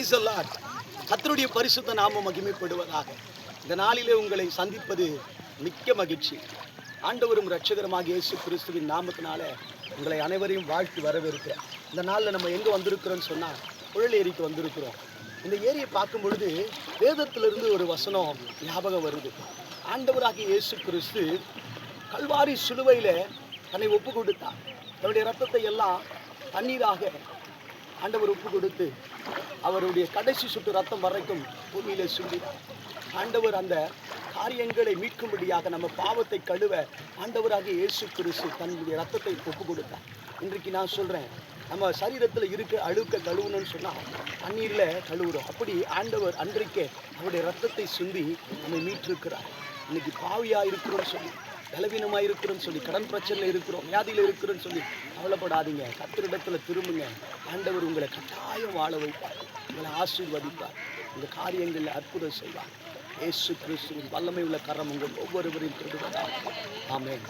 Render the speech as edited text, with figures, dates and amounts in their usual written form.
Praise the Lord. கர்த்தருடைய பரிசுத்த நாமம் மகிமைப்படுவதாக. இந்த நாளிலே உங்களை சந்திப்பது மிக்க மகிழ்ச்சி. ஆண்டவரும் இரட்சகருமாகிய இயேசு கிறிஸ்துவின் நாமத்தினால உங்களை அனைவரையும் வாழ்த்து வரவேற்கிறேன். இந்த நாளில் நம்ம எங்கே வந்திருக்கிறோம்னு சொன்னால் புழல் ஏரிக்கு வந்திருக்கிறோம். இந்த ஏரியை பார்க்கும் பொழுது வேதத்திலிருந்து ஒரு வசனம் ஞாபகம் வருது. ஆண்டவராகிய இயேசு கிறிஸ்து கல்வாரி சிலுவையில் தன்னை ஒப்பு கொடுத்தார். தன்னுடைய ரத்தத்தை எல்லாம் தண்ணீராக ஆண்டவர் ஒப்பு கொடுத்து அவருடைய கடைசி சுட்டு ரத்தம் வரைக்கும் பூமியிலே சிந்தினார். ஆண்டவர் அந்த காரியங்களை மீட்கும்படியாக நம்ம பாவத்தை கழுவ ஆண்டவராகிய இயேசு கிறிஸ்து தன்னுடைய ரத்தத்தை ஒப்பு கொடுத்தார். இன்றைக்கு நான் சொல்கிறேன், நம்ம சரீரத்தில் இருக்க அழுக்க கழுவணும்னு சொன்னால் தண்ணீரில் கழுவுறோம். அப்படி ஆண்டவர் அன்றைக்கே அவருடைய ரத்தத்தை சிந்தி நம்மை மீட்டிருக்கிறார். இன்னைக்கு பாவியாக இருக்கிறோன்னு சொல்லி, பலவீனமாக இருக்கிறோன்னு சொல்லி, கடன் பிரச்சனையில் இருக்கிறோம், வியாதியில் இருக்கிறோன்னு சொல்லி கவலைப்படாதீங்க. கர்த்தரிடத்தில் திரும்புங்க. ஆண்டவர் உங்களை கட்டாயம் வாழ வைப்பார், உங்களை ஆசீர்வதிப்பார், உங்கள் காரியங்களில் அற்புதம் செய்வார். இயேசு கிறிஸ்துவின் வல்லமை உள்ள கரம் உங்கள் ஒவ்வொருவரையும் தொடுவதாக. ஆமென்.